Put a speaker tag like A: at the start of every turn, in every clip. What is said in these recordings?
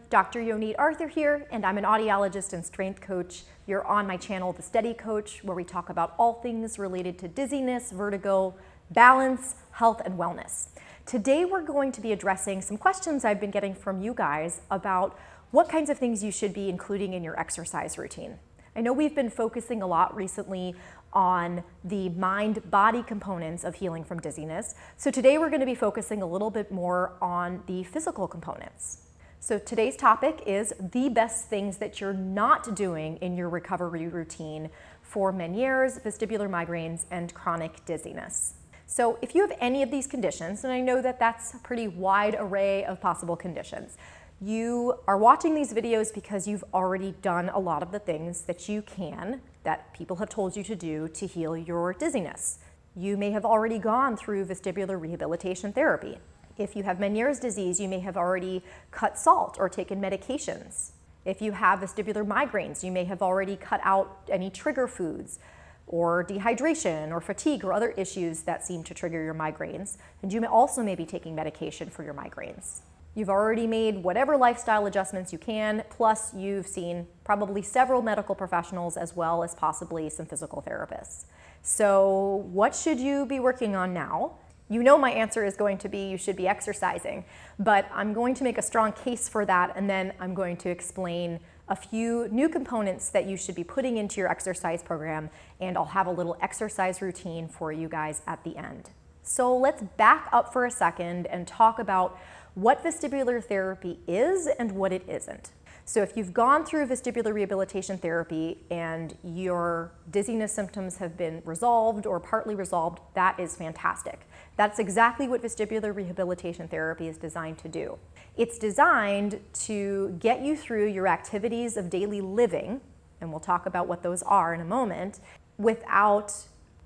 A: Dr. Yonit Arthur here, and I'm an audiologist and strength coach. You're on my channel, The Steady Coach, where we talk about all things related to dizziness, vertigo, balance, health, and wellness. Today we're going to be addressing some questions I've been getting from you guys about what kinds of things you should be including in your exercise routine. I know we've been focusing a lot recently on the mind-body components of healing from dizziness, so today we're going to be focusing a little bit more on the physical components. So today's topic is the best things that you're not doing in your recovery routine for Menieres, vestibular migraines, and chronic dizziness. So if you have any of these conditions, and I know that that's a pretty wide array of possible conditions, you are watching these videos because you've already done a lot of the things that you can, that people have told you to do to heal your dizziness. You may have already gone through vestibular rehabilitation therapy. If you have Menieres disease, you may have already cut salt or taken medications. If you have vestibular migraines, you may have already cut out any trigger foods or dehydration or fatigue or other issues that seem to trigger your migraines. And you may also be taking medication for your migraines. You've already made whatever lifestyle adjustments you can, plus you've seen probably several medical professionals as well as possibly some physical therapists. So what should you be working on now? You know my answer is going to be you should be exercising, but I'm going to make a strong case for that, and then I'm going to explain a few new components that you should be putting into your exercise program, and I'll have a little exercise routine for you guys at the end. So let's back up for a second and talk about what vestibular therapy is and what it isn't. So if you've gone through vestibular rehabilitation therapy and your dizziness symptoms have been resolved or partly resolved, that is fantastic. That's exactly what vestibular rehabilitation therapy is designed to do. It's designed to get you through your activities of daily living, and we'll talk about what those are in a moment, without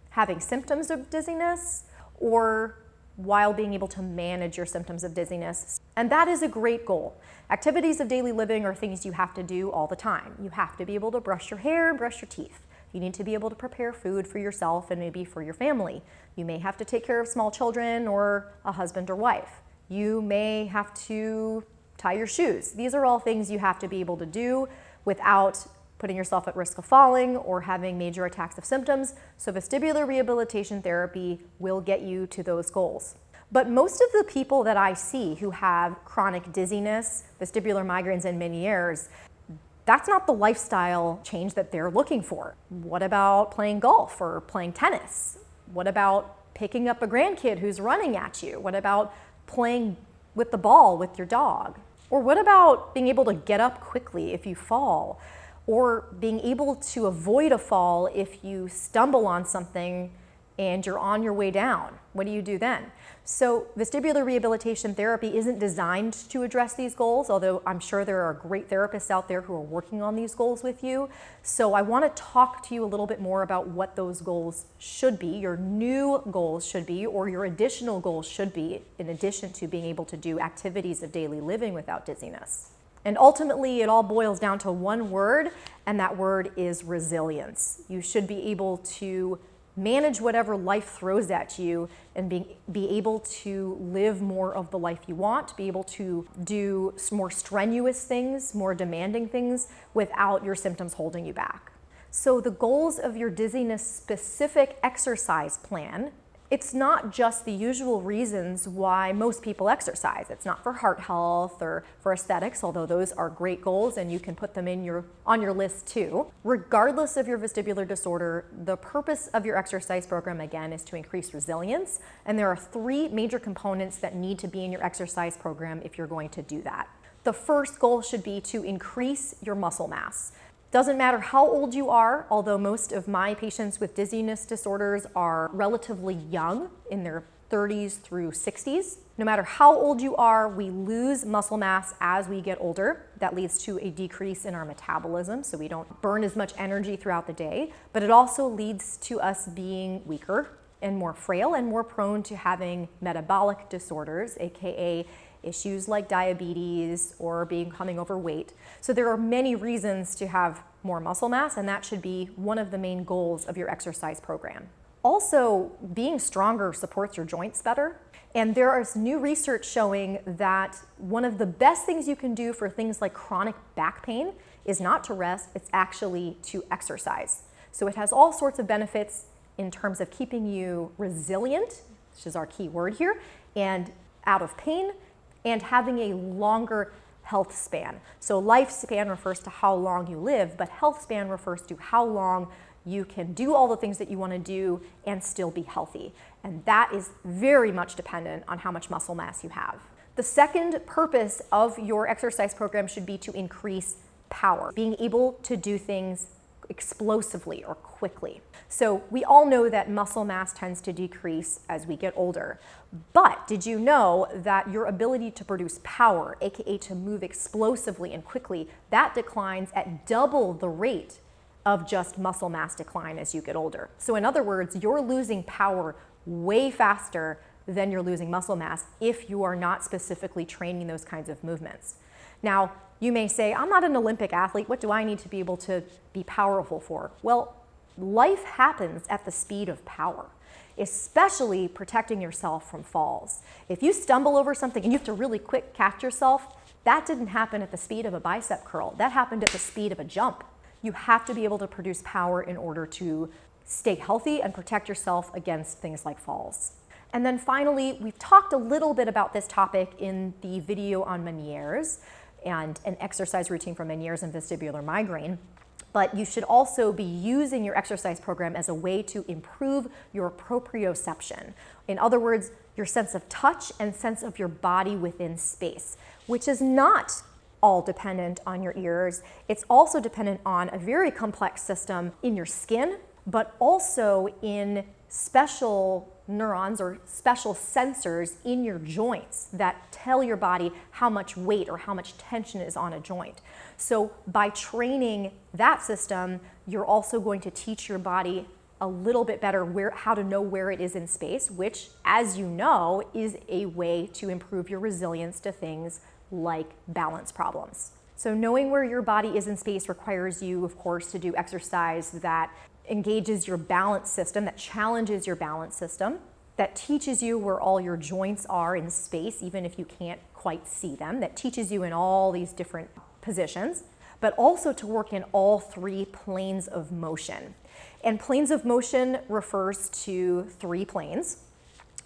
A: having symptoms of dizziness or while being able to manage your symptoms of dizziness. And that is a great goal. Activities of daily living are things you have to do all the time. You have to be able to brush your hair and brush your teeth. You need to be able to prepare food for yourself and maybe for your family. You may have to take care of small children or a husband or wife. You may have to tie your shoes. These are all things you have to be able to do without putting yourself at risk of falling or having major attacks of symptoms. So vestibular rehabilitation therapy will get you to those goals. But most of the people that I see who have chronic dizziness, vestibular migraines, and Menieres, that's not the lifestyle change that they're looking for. What about playing golf or playing tennis? What about picking up a grandkid who's running at you? What about playing with the ball with your dog? Or what about being able to get up quickly if you fall? Or being able to avoid a fall if you stumble on something and you're on your way down? What do you do then? So vestibular rehabilitation therapy isn't designed to address these goals, although I'm sure there are great therapists out there who are working on these goals with you. So I want to talk to you a little bit more about what those goals should be, your new goals should be, or your additional goals should be, in addition to being able to do activities of daily living without dizziness. And ultimately, it all boils down to one word, and that word is resilience. You should be able to manage whatever life throws at you and be able to live more of the life you want, be able to do more strenuous things, more demanding things without your symptoms holding you back. So the goals of your dizziness specific exercise plan, it's not just the usual reasons why most people exercise. It's not for heart health or for aesthetics, although those are great goals and you can put them on your list too. Regardless of your vestibular disorder, the purpose of your exercise program, again, is to increase resilience. And there are three major components that need to be in your exercise program if you're going to do that. The first goal should be to increase your muscle mass. Doesn't matter how old you are, although most of my patients with dizziness disorders are relatively young, in their 30s through 60s. No matter how old you are, we lose muscle mass as we get older. That leads to a decrease in our metabolism, so we don't burn as much energy throughout the day, but it also leads to us being weaker and more frail and more prone to having metabolic disorders, aka issues like diabetes or becoming overweight. So there are many reasons to have more muscle mass, and that should be one of the main goals of your exercise program. Also, being stronger supports your joints better. And there is new research showing that one of the best things you can do for things like chronic back pain is not to rest, it's actually to exercise. So it has all sorts of benefits in terms of keeping you resilient, which is our key word here, and out of pain, and having a longer health span. So lifespan refers to how long you live, but health span refers to how long you can do all the things that you want to do and still be healthy. And that is very much dependent on how much muscle mass you have. The second purpose of your exercise program should be to increase power, being able to do things explosively or quickly. So we all know that muscle mass tends to decrease as we get older. But did you know that your ability to produce power, aka to move explosively and quickly, that declines at double the rate of just muscle mass decline as you get older? So in other words, you're losing power way faster than you're losing muscle mass if you are not specifically training those kinds of movements. Now, you may say, I'm not an Olympic athlete, what do I need to be able to be powerful for? Well, life happens at the speed of power, especially protecting yourself from falls. If you stumble over something and you have to really quick catch yourself, that didn't happen at the speed of a bicep curl, that happened at the speed of a jump. You have to be able to produce power in order to stay healthy and protect yourself against things like falls. And then finally, we've talked a little bit about this topic in the video on Menieres and an exercise routine for Menieres and vestibular migraine. But you should also be using your exercise program as a way to improve your proprioception. In other words, your sense of touch and sense of your body within space, which is not all dependent on your ears. It's also dependent on a very complex system in your skin, but also in special neurons or special sensors in your joints that tell your body how much weight or how much tension is on a joint. So by training that system, you're also going to teach your body a little bit better how to know where it is in space, which, as you know, is a way to improve your resilience to things like balance problems. So knowing where your body is in space requires you, of course, to do exercise that engages your balance system, that challenges your balance system, that teaches you where all your joints are in space, even if you can't quite see them, that teaches you in all these different positions, but also to work in all three planes of motion. And planes of motion refers to three planes.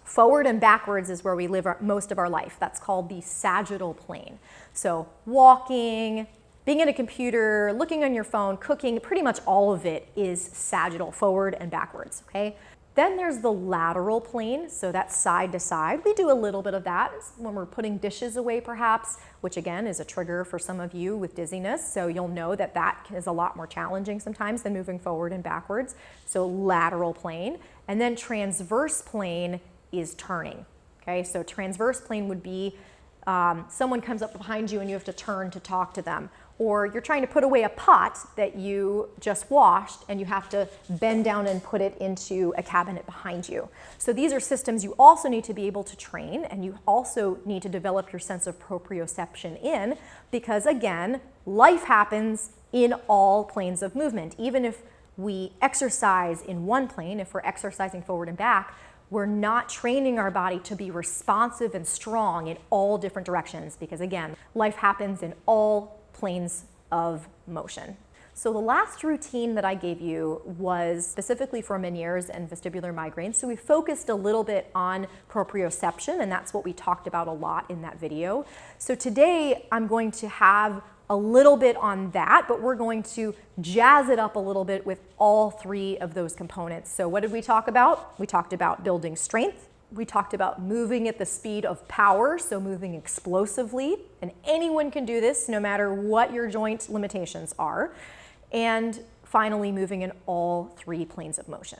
A: Forward and backwards is where we live most of our life. That's called the sagittal plane. So walking, being at a computer, looking on your phone, cooking, pretty much all of it is sagittal, forward and backwards, okay? Then there's the lateral plane, so that's side to side. We do a little bit of that when we're putting dishes away perhaps, which again is a trigger for some of you with dizziness, so you'll know that that is a lot more challenging sometimes than moving forward and backwards. So lateral plane. And then transverse plane is turning, okay? So transverse plane would be someone comes up behind you and you have to turn to talk to them. Or you're trying to put away a pot that you just washed and you have to bend down and put it into a cabinet behind you. So these are systems you also need to be able to train, and you also need to develop your sense of proprioception in, because again, life happens in all planes of movement. Even if we exercise in one plane, if we're exercising forward and back, we're not training our body to be responsive and strong in all different directions, because again, life happens in all planes of motion. So the last routine that I gave you was specifically for Menieres and vestibular migraines. So we focused a little bit on proprioception, and that's what we talked about a lot in that video. So today I'm going to have a little bit on that, but we're going to jazz it up a little bit with all three of those components. So what did we talk about? We talked about building strength. We talked about moving at the speed of power, so moving explosively, and anyone can do this no matter what your joint limitations are. And finally, moving in all three planes of motion.